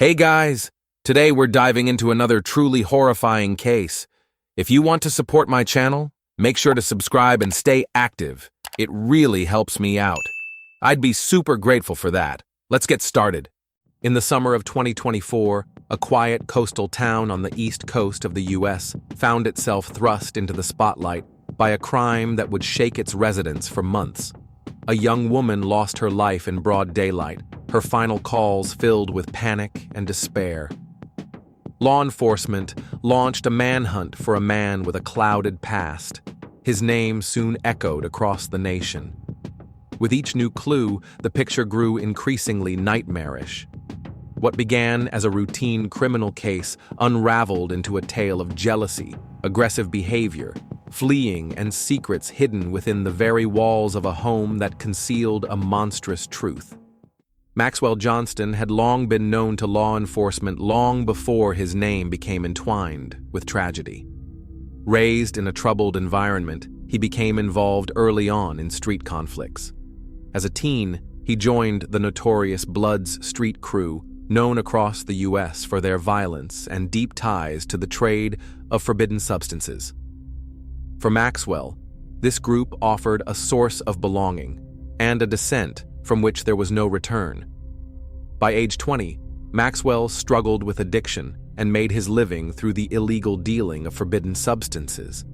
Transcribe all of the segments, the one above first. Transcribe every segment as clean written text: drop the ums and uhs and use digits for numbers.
Hey guys! Today we're diving into another truly horrifying case. If you want to support my channel, make sure to subscribe and stay active. It really helps me out. I'd be super grateful for that. Let's get started. In the summer of 2024, a quiet coastal town on the east coast of the US found itself thrust into the spotlight by a crime that would shake its residents for months. A young woman lost her life in broad daylight, her final calls filled with panic and despair. Law enforcement launched a manhunt for a man with a clouded past. His name soon echoed across the nation. With each new clue, the picture grew increasingly nightmarish. What began as a routine criminal case unraveled into a tale of jealousy, aggressive behavior, fleeing, and secrets hidden within the very walls of a home that concealed a monstrous truth. Maxwell Johnston had long been known to law enforcement long before his name became entwined with tragedy. Raised in a troubled environment, he became involved early on in street conflicts. As a teen, he joined the notorious Bloods street crew, known across the U.S. for their violence and deep ties to the trade of forbidden substances. For Maxwell, this group offered a source of belonging and a descent from which there was no return. By age 20, Maxwell struggled with addiction and made his living through the illegal dealing of forbidden substances.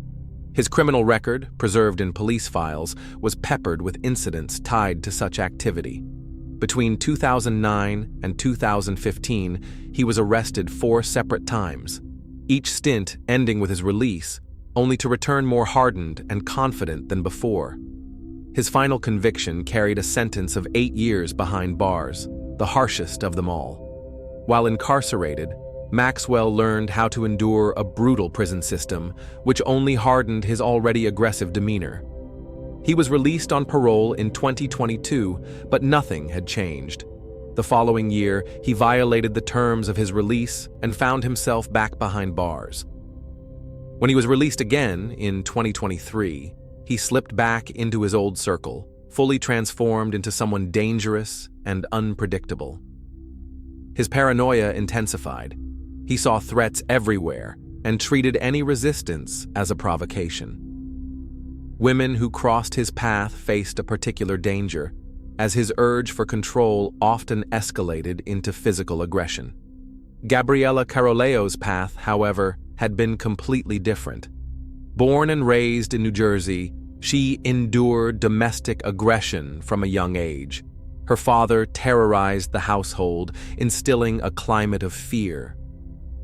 His criminal record, preserved in police files, was peppered with incidents tied to such activity. Between 2009 and 2015, he was arrested 4 separate times, each stint ending with his release, only to return more hardened and confident than before. His final conviction carried a sentence of 8 years behind bars, the harshest of them all. While incarcerated, Maxwell learned how to endure a brutal prison system, which only hardened his already aggressive demeanor. He was released on parole in 2022, but nothing had changed. The following year, he violated the terms of his release and found himself back behind bars. When he was released again in 2023, he slipped back into his old circle, fully transformed into someone dangerous and unpredictable. His paranoia intensified. He saw threats everywhere and treated any resistance as a provocation. Women who crossed his path faced a particular danger, as his urge for control often escalated into physical aggression. Gabriela Caroleo's path, however, had been completely different. Born and raised in New Jersey, she endured domestic aggression from a young age. Her father terrorized the household, instilling a climate of fear.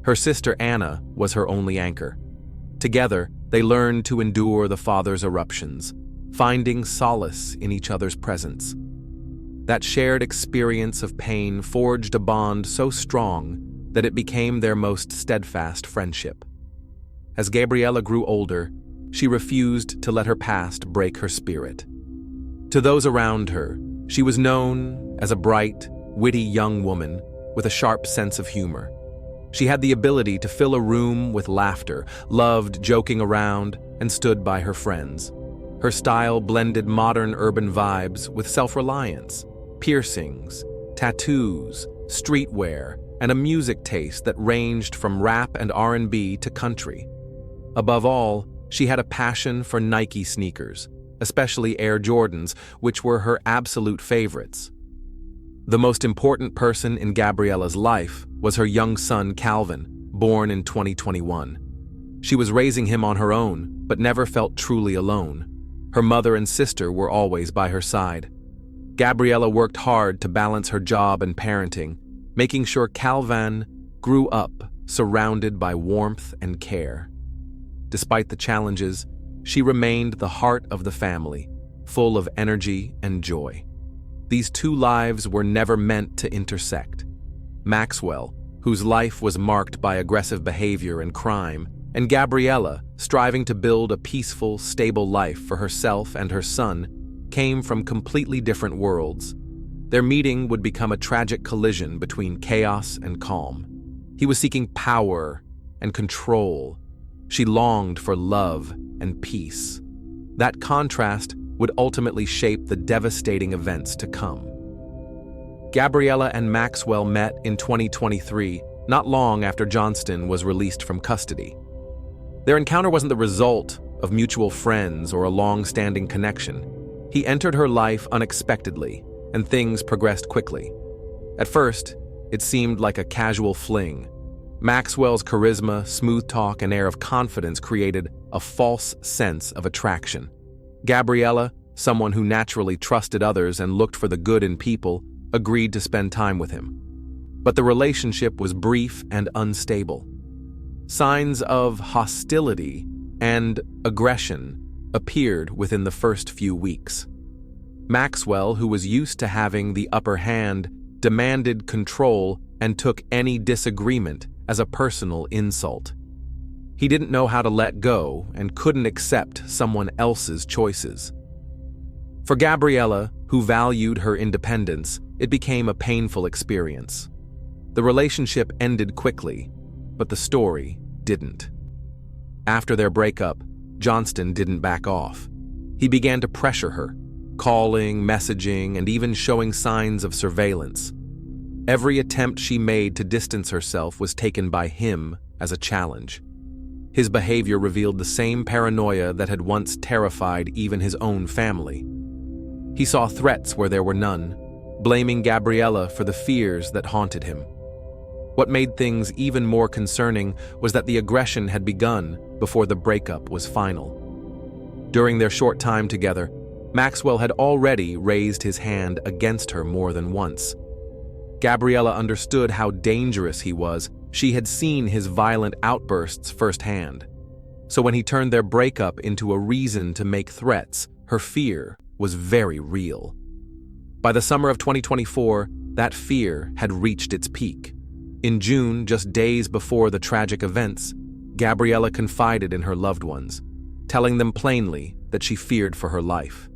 Her sister Anna was her only anchor. Together, they learned to endure the father's eruptions, finding solace in each other's presence. That shared experience of pain forged a bond so strong that it became their most steadfast friendship. As Gabriela grew older, she refused to let her past break her spirit. To those around her, she was known as a bright, witty young woman with a sharp sense of humor. She had the ability to fill a room with laughter, loved joking around, and stood by her friends. Her style blended modern urban vibes with self-reliance, piercings, tattoos, streetwear, and a music taste that ranged from rap and R&B to country. Above all, she had a passion for Nike sneakers, especially Air Jordans, which were her absolute favorites. The most important person in Gabriela's life was her young son Calvin, born in 2021. She was raising him on her own, but never felt truly alone. Her mother and sister were always by her side. Gabriela worked hard to balance her job and parenting, making sure Calvin grew up surrounded by warmth and care. Despite the challenges, she remained the heart of the family, full of energy and joy. These two lives were never meant to intersect. Maxwell, whose life was marked by aggressive behavior and crime, and Gabriela, striving to build a peaceful, stable life for herself and her son, came from completely different worlds. Their meeting would become a tragic collision between chaos and calm. He was seeking power and control. She longed for love and peace. That contrast would ultimately shape the devastating events to come. Gabriella and Maxwell met in 2023, not long after Johnston was released from custody. Their encounter wasn't the result of mutual friends or a long-standing connection. He entered her life unexpectedly, and things progressed quickly. At first, it seemed like a casual fling. Maxwell's charisma, smooth talk, and air of confidence created a false sense of attraction. Gabriella, someone who naturally trusted others and looked for the good in people, agreed to spend time with him. But the relationship was brief and unstable. Signs of hostility and aggression appeared within the first few weeks. Maxwell, who was used to having the upper hand, demanded control and took any disagreement as a personal insult. He didn't know how to let go and couldn't accept someone else's choices. For Gabriella, who valued her independence, it became a painful experience. The relationship ended quickly, but the story didn't. After their breakup, Johnston didn't back off. He began to pressure her, calling, messaging, and even showing signs of surveillance. Every attempt she made to distance herself was taken by him as a challenge. His behavior revealed the same paranoia that had once terrified even his own family. He saw threats where there were none, blaming Gabriella for the fears that haunted him. What made things even more concerning was that the aggression had begun before the breakup was final. During their short time together, Maxwell had already raised his hand against her more than once. Gabriella understood how dangerous he was. She had seen his violent outbursts firsthand. So when he turned their breakup into a reason to make threats, her fear was very real. By the summer of 2024, that fear had reached its peak. In June, just days before the tragic events, Gabriella confided in her loved ones, telling them plainly that she feared for her life.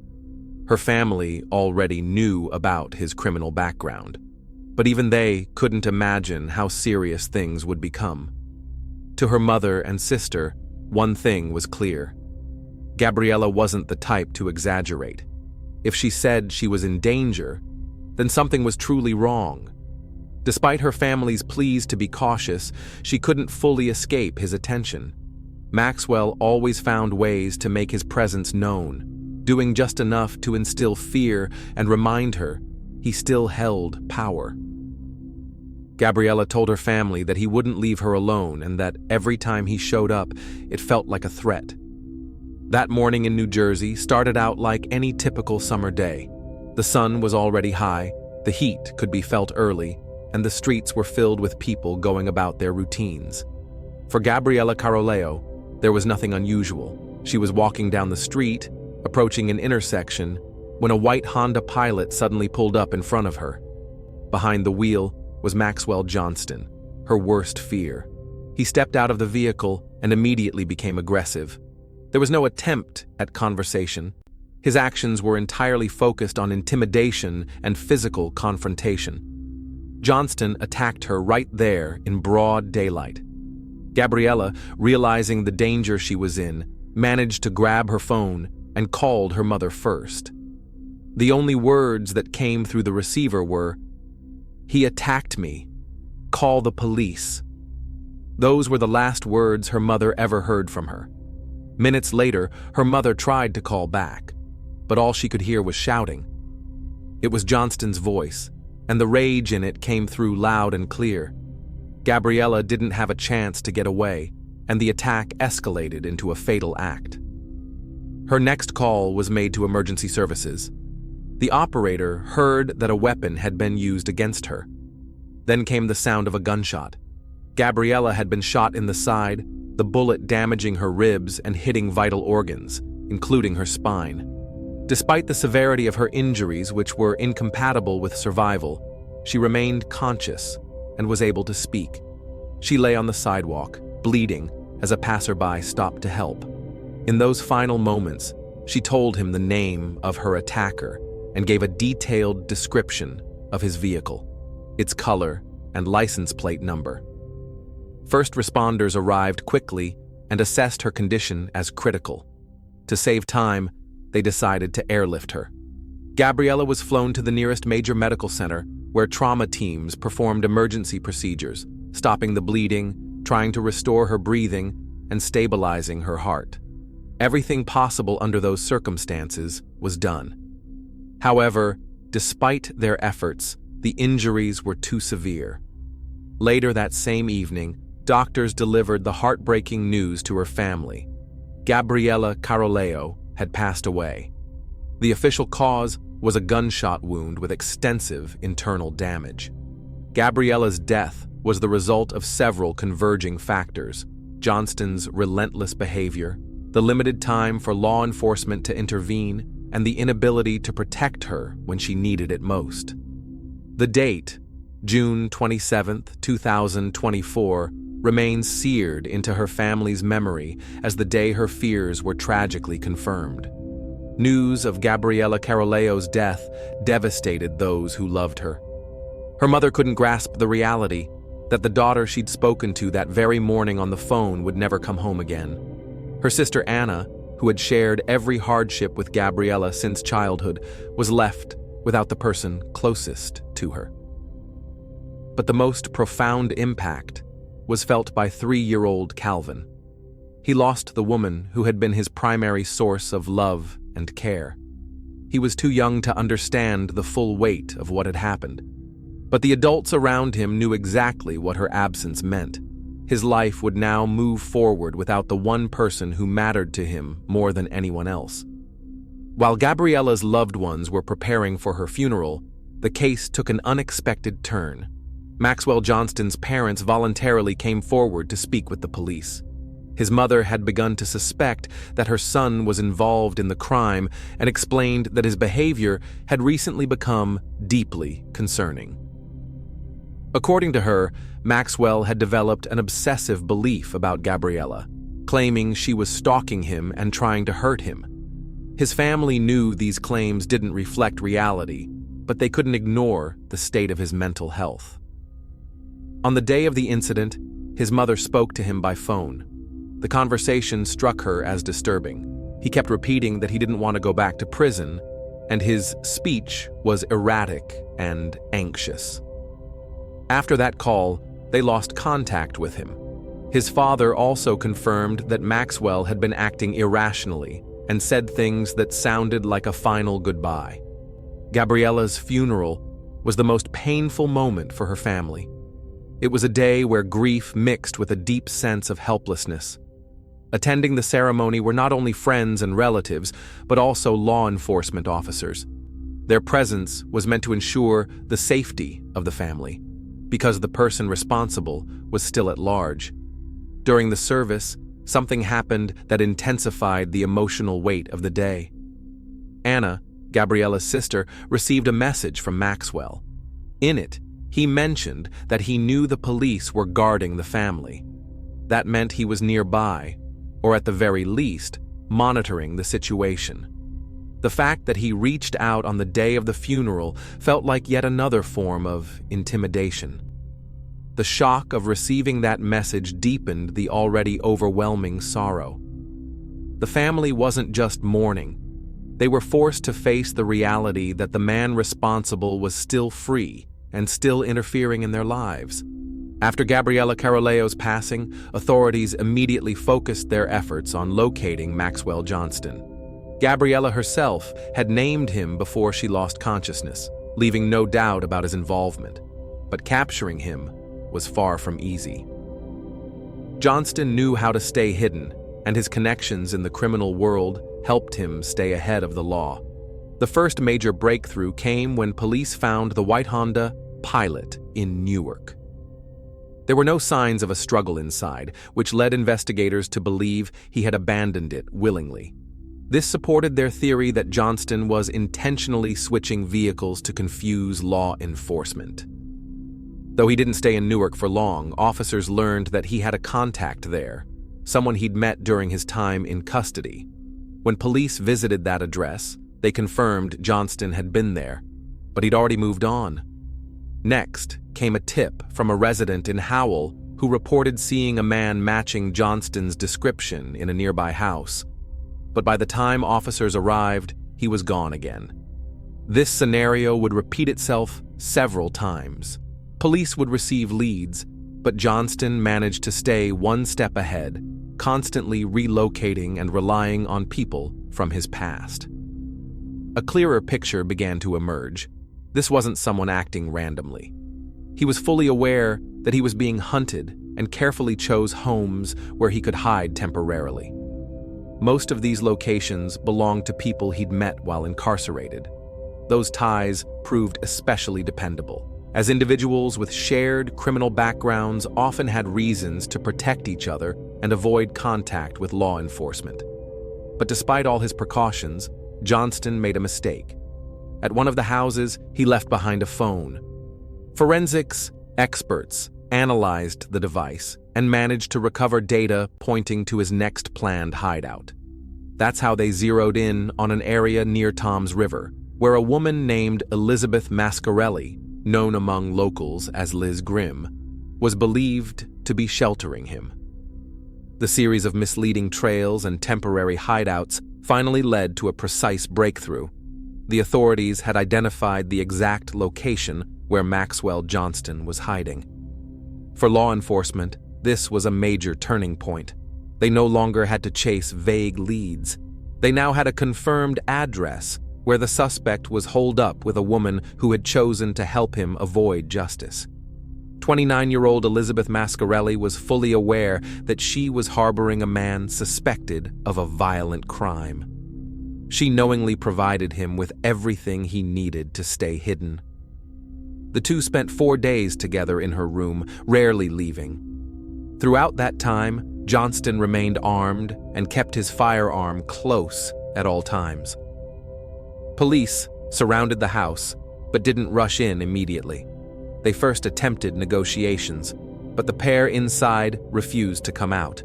Her family already knew about his criminal background, but even they couldn't imagine how serious things would become. To her mother and sister, one thing was clear. Gabriella wasn't the type to exaggerate. If she said she was in danger, then something was truly wrong. Despite her family's pleas to be cautious, she couldn't fully escape his attention. Maxwell always found ways to make his presence known, doing just enough to instill fear and remind her he still held power. Gabriella told her family that he wouldn't leave her alone and that every time he showed up, it felt like a threat. That morning in New Jersey started out like any typical summer day. The sun was already high, the heat could be felt early, and the streets were filled with people going about their routines. For Gabriella Caroleo, there was nothing unusual. She was walking down the street, approaching an intersection, when a white Honda Pilot suddenly pulled up in front of her. Behind the wheel was Maxwell Johnston, her worst fear. He stepped out of the vehicle and immediately became aggressive. There was no attempt at conversation. His actions were entirely focused on intimidation and physical confrontation. Johnston attacked her right there in broad daylight. Gabriella, realizing the danger she was in, managed to grab her phone and called her mother first. The only words that came through the receiver were, "He attacked me. Call the police." Those were the last words her mother ever heard from her. Minutes later, her mother tried to call back, but all she could hear was shouting. It was Johnston's voice, and the rage in it came through loud and clear. Gabriella didn't have a chance to get away, and the attack escalated into a fatal act. Her next call was made to emergency services. The operator heard that a weapon had been used against her. Then came the sound of a gunshot. Gabriella had been shot in the side, the bullet damaging her ribs and hitting vital organs, including her spine. Despite the severity of her injuries, which were incompatible with survival, she remained conscious and was able to speak. She lay on the sidewalk, bleeding, as a passerby stopped to help. In those final moments, she told him the name of her attacker and gave a detailed description of his vehicle, its color, and license plate number. First responders arrived quickly and assessed her condition as critical. To save time, they decided to airlift her. Gabriella was flown to the nearest major medical center, where trauma teams performed emergency procedures, stopping the bleeding, trying to restore her breathing, and stabilizing her heart. Everything possible under those circumstances was done. However, despite their efforts, the injuries were too severe. Later that same evening, doctors delivered the heartbreaking news to her family. Gabriella Caroleo had passed away. The official cause was a gunshot wound with extensive internal damage. Gabriella's death was the result of several converging factors: Johnston's relentless behavior, the limited time for law enforcement to intervene, and the inability to protect her when she needed it most. The date, June 27, 2024, remains seared into her family's memory as the day her fears were tragically confirmed. News of Gabriella Caroleo's death devastated those who loved her. Her mother couldn't grasp the reality that the daughter she'd spoken to that very morning on the phone would never come home again. Her sister Anna, who had shared every hardship with Gabriella since childhood, was left without the person closest to her. But the most profound impact was felt by 3-year-old Calvin. He lost the woman who had been his primary source of love and care. He was too young to understand the full weight of what had happened, but the adults around him knew exactly what her absence meant. His life would now move forward without the one person who mattered to him more than anyone else. While Gabriella's loved ones were preparing for her funeral, the case took an unexpected turn. Maxwell Johnston's parents voluntarily came forward to speak with the police. His mother had begun to suspect that her son was involved in the crime and explained that his behavior had recently become deeply concerning. According to her, Maxwell had developed an obsessive belief about Gabriella, claiming she was stalking him and trying to hurt him. His family knew these claims didn't reflect reality, but they couldn't ignore the state of his mental health. On the day of the incident, his mother spoke to him by phone. The conversation struck her as disturbing. He kept repeating that he didn't want to go back to prison, and his speech was erratic and anxious. After that call, they lost contact with him. His father also confirmed that Maxwell had been acting irrationally and said things that sounded like a final goodbye. Gabriella's funeral was the most painful moment for her family. It was a day where grief mixed with a deep sense of helplessness. Attending the ceremony were not only friends and relatives, but also law enforcement officers. Their presence was meant to ensure the safety of the family, because the person responsible was still at large. During the service, something happened that intensified the emotional weight of the day. Anna, Gabriella's sister, received a message from Maxwell. In it, he mentioned that he knew the police were guarding the family. That meant he was nearby, or at the very least, monitoring the situation. The fact that he reached out on the day of the funeral felt like yet another form of intimidation. The shock of receiving that message deepened the already overwhelming sorrow. The family wasn't just mourning. They were forced to face the reality that the man responsible was still free and still interfering in their lives. After Gabriella Caroleo's passing, authorities immediately focused their efforts on locating Maxwell Johnston. Gabriella herself had named him before she lost consciousness, leaving no doubt about his involvement. But capturing him was far from easy. Johnston knew how to stay hidden, and his connections in the criminal world helped him stay ahead of the law. The first major breakthrough came when police found the white Honda Pilot in Newark. There were no signs of a struggle inside, which led investigators to believe he had abandoned it willingly. This supported their theory that Johnston was intentionally switching vehicles to confuse law enforcement. Though he didn't stay in Newark for long, officers learned that he had a contact there, someone he'd met during his time in custody. When police visited that address, they confirmed Johnston had been there, but he'd already moved on. Next came a tip from a resident in Howell who reported seeing a man matching Johnston's description in a nearby house. But by the time officers arrived, he was gone again. This scenario would repeat itself several times. Police would receive leads, but Johnston managed to stay one step ahead, constantly relocating and relying on people from his past. A clearer picture began to emerge. This wasn't someone acting randomly. He was fully aware that he was being hunted and carefully chose homes where he could hide temporarily. Most of these locations belonged to people he'd met while incarcerated. Those ties proved especially dependable, as individuals with shared criminal backgrounds often had reasons to protect each other and avoid contact with law enforcement. But despite all his precautions, Johnston made a mistake. At one of the houses, he left behind a phone. Forensics experts analyzed the device and managed to recover data pointing to his next planned hideout. That's how they zeroed in on an area near Tom's River, where a woman named Elizabeth Mascarelli, known among locals as Liz Grimm, was believed to be sheltering him. The series of misleading trails and temporary hideouts finally led to a precise breakthrough. The authorities had identified the exact location where Maxwell Johnston was hiding. For law enforcement, this was a major turning point. They no longer had to chase vague leads. They now had a confirmed address where the suspect was holed up with a woman who had chosen to help him avoid justice. 29-year-old Elizabeth Mascarelli was fully aware that she was harboring a man suspected of a violent crime. She knowingly provided him with everything he needed to stay hidden. The two spent 4 days together in her room, rarely leaving. Throughout that time, Johnston remained armed and kept his firearm close at all times. Police surrounded the house, but didn't rush in immediately. They first attempted negotiations, but the pair inside refused to come out.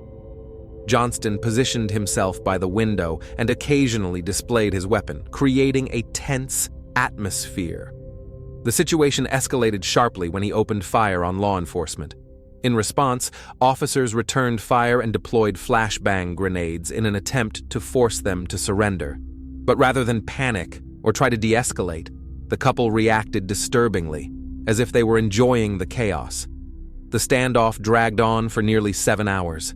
Johnston positioned himself by the window and occasionally displayed his weapon, creating a tense atmosphere. The situation escalated sharply when he opened fire on law enforcement. In response, officers returned fire and deployed flashbang grenades in an attempt to force them to surrender. But rather than panic or try to de-escalate, the couple reacted disturbingly, as if they were enjoying the chaos. The standoff dragged on for nearly 7 hours.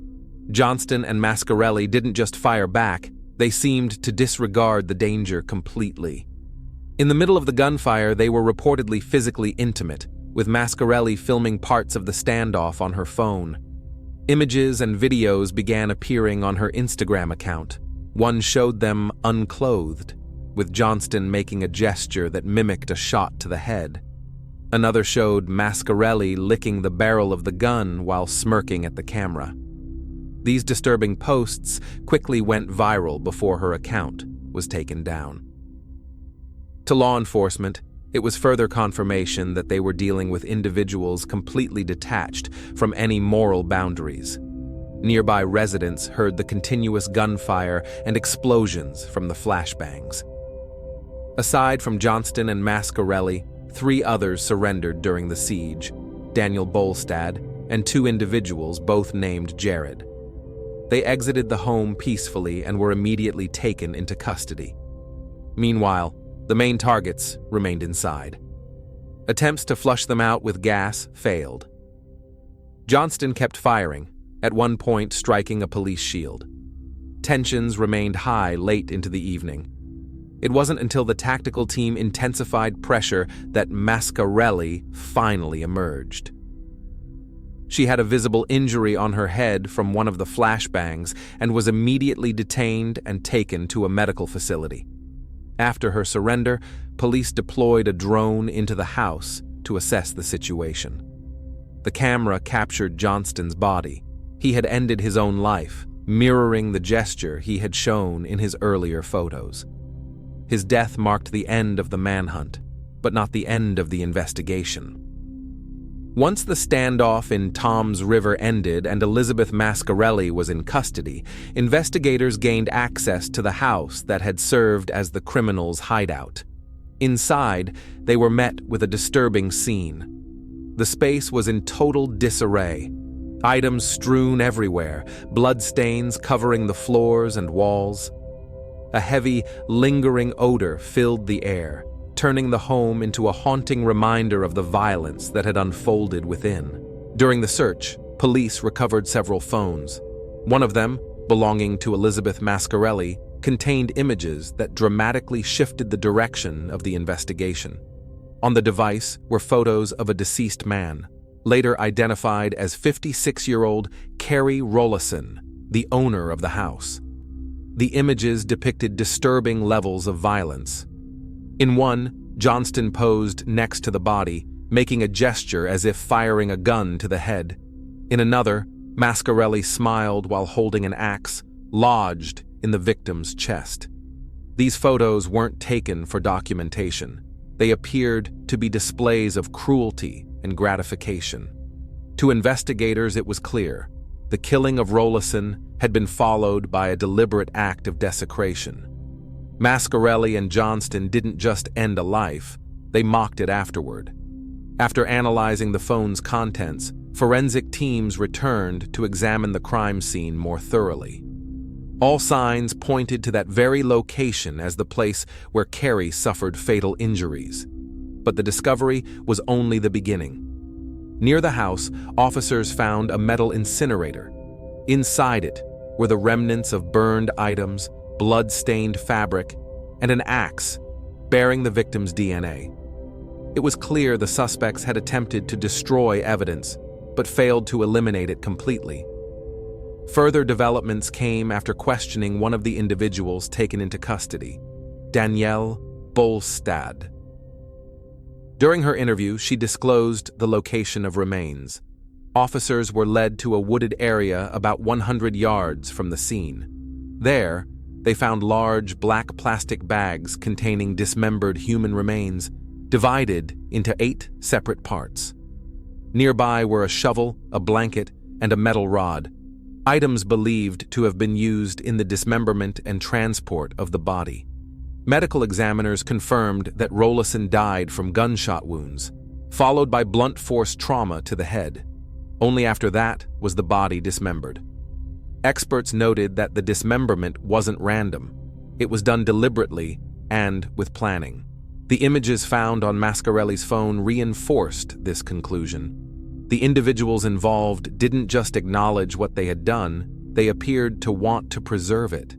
Johnston and Mascarelli didn't just fire back, they seemed to disregard the danger completely. In the middle of the gunfire, they were reportedly physically intimate, with Mascarelli filming parts of the standoff on her phone. Images and videos began appearing on her Instagram account. One showed them unclothed, with Johnston making a gesture that mimicked a shot to the head. Another showed Mascarelli licking the barrel of the gun while smirking at the camera. These disturbing posts quickly went viral before her account was taken down. To law enforcement, it was further confirmation that they were dealing with individuals completely detached from any moral boundaries. Nearby residents heard the continuous gunfire and explosions from the flashbangs. Aside from Johnston and Mascarelli, 3 others surrendered during the siege: Daniel Bolstad and 2 individuals, both named Jared. They exited the home peacefully and were immediately taken into custody. Meanwhile, the main targets remained inside. Attempts to flush them out with gas failed. Johnston kept firing, at one point striking a police shield. Tensions remained high late into the evening. It wasn't until the tactical team intensified pressure that Mascarelli finally emerged. She had a visible injury on her head from one of the flashbangs and was immediately detained and taken to a medical facility. After her surrender, police deployed a drone into the house to assess the situation. The camera captured Johnston's body. He had ended his own life, mirroring the gesture he had shown in his earlier photos. His death marked the end of the manhunt, but not the end of the investigation. Once the standoff in Tom's River ended and Elizabeth Mascarelli was in custody, investigators gained access to the house that had served as the criminals' hideout. Inside, they were met with a disturbing scene. The space was in total disarray. Items strewn everywhere, bloodstains covering the floors and walls. A heavy, lingering odor filled the air, turning the home into a haunting reminder of the violence that had unfolded within. During the search, police recovered several phones. One of them, belonging to Elizabeth Mascarelli, contained images that dramatically shifted the direction of the investigation. On the device were photos of a deceased man, later identified as 56-year-old Kerry Rollison, the owner of the house. The images depicted disturbing levels of violence. In one, Johnston posed next to the body, making a gesture as if firing a gun to the head. In another, Mascarelli smiled while holding an axe, lodged in the victim's chest. These photos weren't taken for documentation. They appeared to be displays of cruelty and gratification. To investigators, it was clear. The killing of Rollison had been followed by a deliberate act of desecration. Mascarelli and Johnston didn't just end a life, they mocked it afterward. After analyzing the phone's contents, forensic teams returned to examine the crime scene more thoroughly. All signs pointed to that very location as the place where Kerry suffered fatal injuries. But the discovery was only the beginning. Near the house, officers found a metal incinerator. Inside it were the remnants of burned items, blood-stained fabric, and an axe bearing the victim's DNA. It was clear the suspects had attempted to destroy evidence, but failed to eliminate it completely. Further developments came after questioning one of the individuals taken into custody, Danielle Bolstad. During her interview, she disclosed the location of remains. Officers were led to a wooded area about 100 yards from the scene. There, they found large black plastic bags containing dismembered human remains, divided into 8 separate parts. Nearby were a shovel, a blanket, and a metal rod, items believed to have been used in the dismemberment and transport of the body. Medical examiners confirmed that Rollison died from gunshot wounds, followed by blunt force trauma to the head. Only after that was the body dismembered. Experts noted that the dismemberment wasn't random. It was done deliberately and with planning. The images found on Mascarelli's phone reinforced this conclusion. The individuals involved didn't just acknowledge what they had done, they appeared to want to preserve it.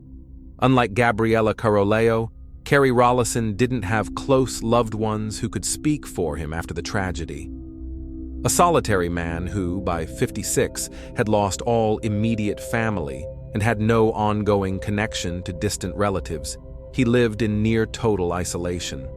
Unlike Gabriella Caroleo, Kerry Rollison didn't have close loved ones who could speak for him after the tragedy. A solitary man who, by 56, had lost all immediate family and had no ongoing connection to distant relatives, he lived in near total isolation.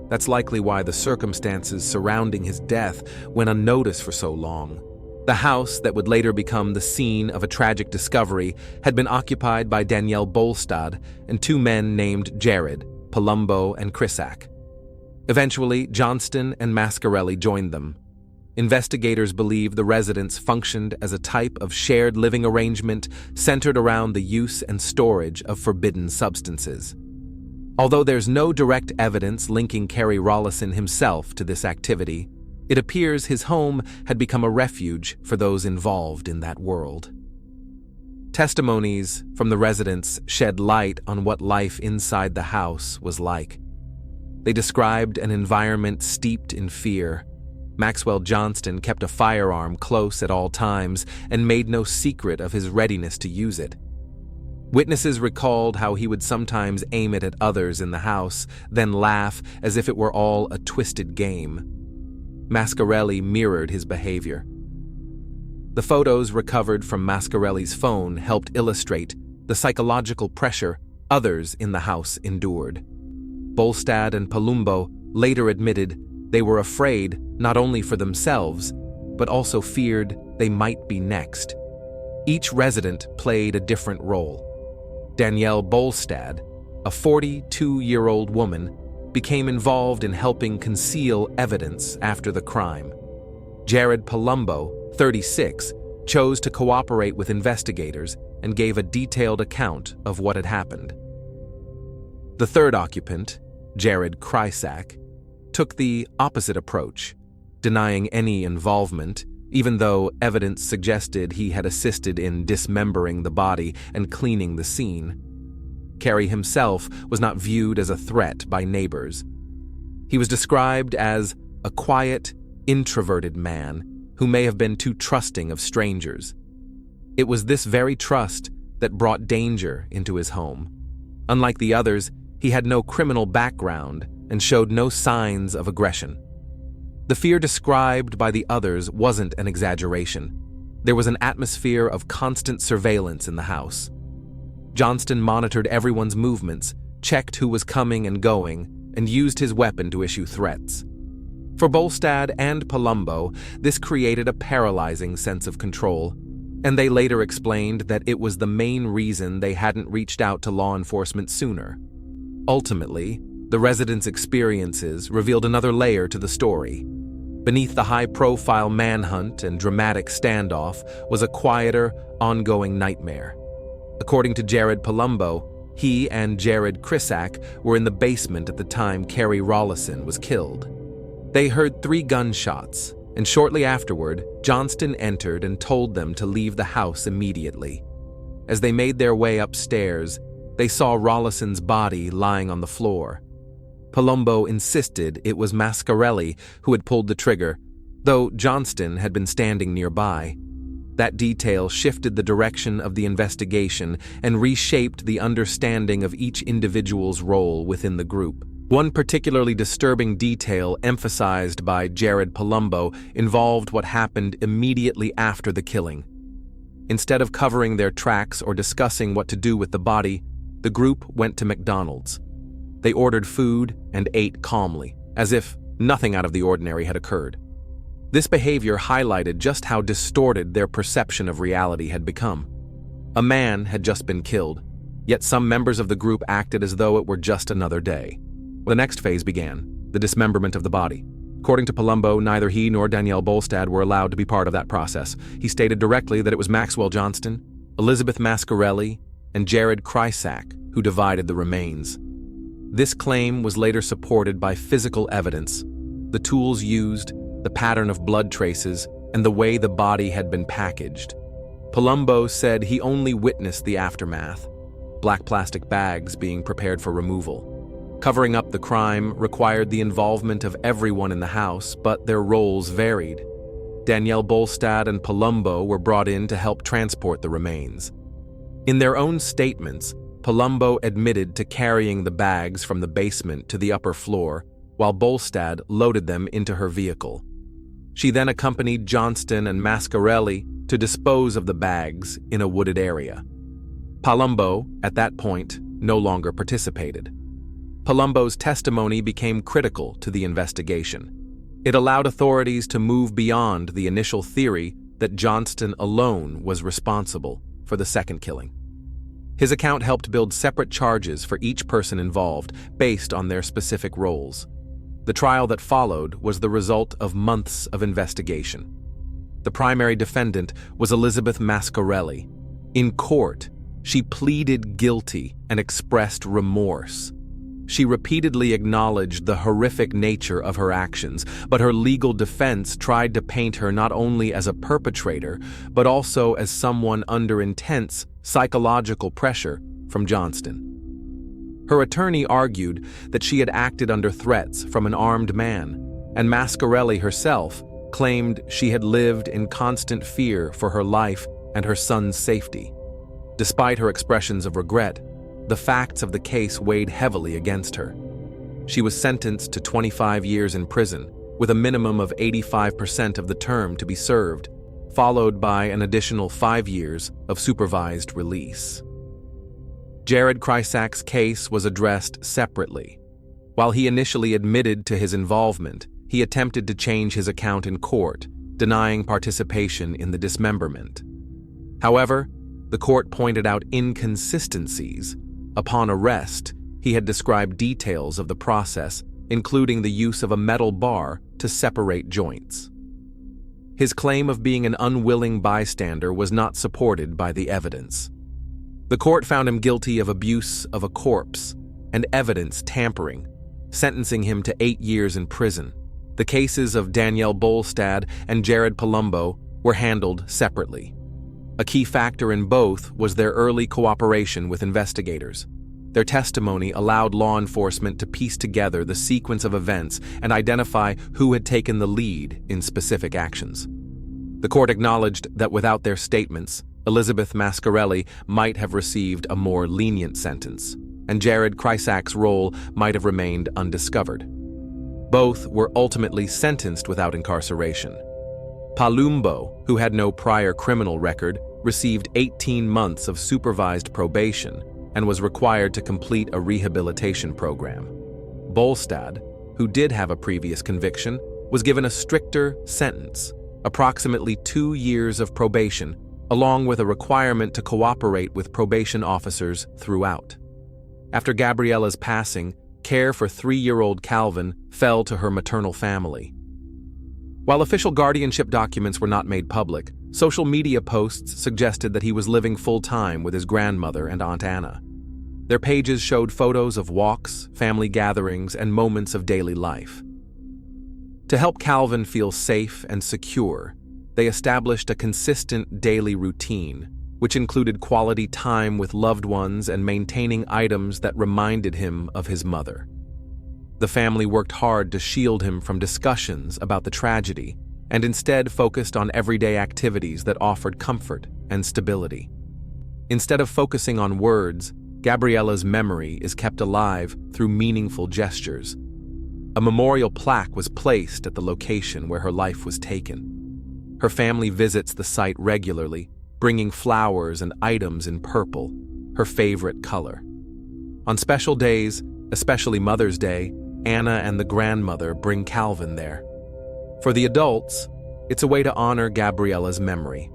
That's likely why the circumstances surrounding his death went unnoticed for so long. The house that would later become the scene of a tragic discovery had been occupied by Danielle Bolstad and 2 men named Jared, Palumbo, and Crisack. Eventually, Johnston and Mascarelli joined them. Investigators believe the residence functioned as a type of shared living arrangement centered around the use and storage of forbidden substances. Although there's no direct evidence linking Kerry Rollison himself to this activity, it appears his home had become a refuge for those involved in that world. Testimonies from the residents shed light on what life inside the house was like. They described an environment steeped in fear. Maxwell Johnston kept a firearm close at all times and made no secret of his readiness to use it. Witnesses recalled how he would sometimes aim it at others in the house, then laugh as if it were all a twisted game. Mascarelli mirrored his behavior. The photos recovered from Mascarelli's phone helped illustrate the psychological pressure others in the house endured. Bolstad and Palumbo later admitted they were afraid not only for themselves, but also feared they might be next. Each resident played a different role. Danielle Bolstad, a 42-year-old woman, became involved in helping conceal evidence after the crime. Jared Palumbo, 36, chose to cooperate with investigators and gave a detailed account of what had happened. The third occupant, Jared Crisack, took the opposite approach, denying any involvement, even though evidence suggested he had assisted in dismembering the body and cleaning the scene. Kerry himself was not viewed as a threat by neighbors. He was described as a quiet, introverted man who may have been too trusting of strangers. It was this very trust that brought danger into his home. Unlike the others, he had no criminal background and showed no signs of aggression. The fear described by the others wasn't an exaggeration. There was an atmosphere of constant surveillance in the house. Johnston monitored everyone's movements, checked who was coming and going, and used his weapon to issue threats. For Bolstad and Palumbo, this created a paralyzing sense of control, and they later explained that it was the main reason they hadn't reached out to law enforcement sooner. Ultimately, the residents' experiences revealed another layer to the story. Beneath the high-profile manhunt and dramatic standoff was a quieter, ongoing nightmare. According to Jared Palumbo, he and Jared Krisak were in the basement at the time Carrie Rollison was killed. They heard 3 gunshots, and shortly afterward, Johnston entered and told them to leave the house immediately. As they made their way upstairs, they saw Rollison's body lying on the floor. Palumbo insisted it was Mascarelli who had pulled the trigger, though Johnston had been standing nearby. That detail shifted the direction of the investigation and reshaped the understanding of each individual's role within the group. One particularly disturbing detail emphasized by Jared Palumbo involved what happened immediately after the killing. Instead of covering their tracks or discussing what to do with the body, the group went to McDonald's. They ordered food and ate calmly, as if nothing out of the ordinary had occurred. This behavior highlighted just how distorted their perception of reality had become. A man had just been killed, yet some members of the group acted as though it were just another day. The next phase began, the dismemberment of the body. According to Palumbo, neither he nor Danielle Bolstad were allowed to be part of that process. He stated directly that it was Maxwell Johnston, Elizabeth Mascarelli, and Jared Krisak who divided the remains. This claim was later supported by physical evidence, the tools used, the pattern of blood traces, and the way the body had been packaged. Palumbo said he only witnessed the aftermath, black plastic bags being prepared for removal. Covering up the crime required the involvement of everyone in the house, but their roles varied. Danielle Bolstad and Palumbo were brought in to help transport the remains. In their own statements, Palumbo admitted to carrying the bags from the basement to the upper floor, while Bolstad loaded them into her vehicle. She then accompanied Johnston and Mascarelli to dispose of the bags in a wooded area. Palumbo, at that point, no longer participated. Palumbo's testimony became critical to the investigation. It allowed authorities to move beyond the initial theory that Johnston alone was responsible for the second killing. His account helped build separate charges for each person involved based on their specific roles. The trial that followed was the result of months of investigation. The primary defendant was Elizabeth Mascarelli. In court, she pleaded guilty and expressed remorse. She repeatedly acknowledged the horrific nature of her actions, but her legal defense tried to paint her not only as a perpetrator, but also as someone under intense psychological pressure from Johnston. Her attorney argued that she had acted under threats from an armed man, and Mascarelli herself claimed she had lived in constant fear for her life and her son's safety. Despite her expressions of regret, the facts of the case weighed heavily against her. She was sentenced to 25 years in prison, with a minimum of 85% of the term to be served, followed by an additional 5 years of supervised release. Jared Krisak's case was addressed separately. While he initially admitted to his involvement, he attempted to change his account in court, denying participation in the dismemberment. However, the court pointed out inconsistencies. Upon arrest, he had described details of the process, including the use of a metal bar to separate joints. His claim of being an unwilling bystander was not supported by the evidence. The court found him guilty of abuse of a corpse and evidence tampering, sentencing him to 8 years in prison. The cases of Danielle Bolstad and Jared Palumbo were handled separately. A key factor in both was their early cooperation with investigators. Their testimony allowed law enforcement to piece together the sequence of events and identify who had taken the lead in specific actions. The court acknowledged that without their statements, Elizabeth Mascarelli might have received a more lenient sentence, and Jared Krycak's role might have remained undiscovered. Both were ultimately sentenced without incarceration. Palumbo, who had no prior criminal record, received 18 months of supervised probation and was required to complete a rehabilitation program. Bolstad, who did have a previous conviction, was given a stricter sentence, approximately 2 years of probation, along with a requirement to cooperate with probation officers throughout. After Gabriella's passing, care for 3-year-old Calvin fell to her maternal family. While official guardianship documents were not made public, social media posts suggested that he was living full-time with his grandmother and Aunt Anna. Their pages showed photos of walks, family gatherings, and moments of daily life. To help Calvin feel safe and secure, they established a consistent daily routine, which included quality time with loved ones and maintaining items that reminded him of his mother. The family worked hard to shield him from discussions about the tragedy and instead focused on everyday activities that offered comfort and stability. Instead of focusing on words, Gabriella's memory is kept alive through meaningful gestures. A memorial plaque was placed at the location where her life was taken. Her family visits the site regularly, bringing flowers and items in purple, her favorite color. On special days, especially Mother's Day, Anna and the grandmother bring Calvin there. For the adults, it's a way to honor Gabriella's memory.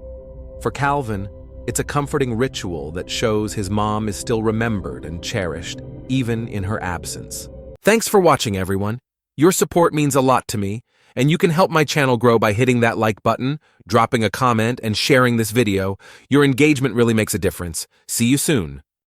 For Calvin, it's a comforting ritual that shows his mom is still remembered and cherished, even in her absence. Thanks for watching, everyone. Your support means a lot to me, and you can help my channel grow by hitting that like button, dropping a comment, and sharing this video. Your engagement really makes a difference. See you soon.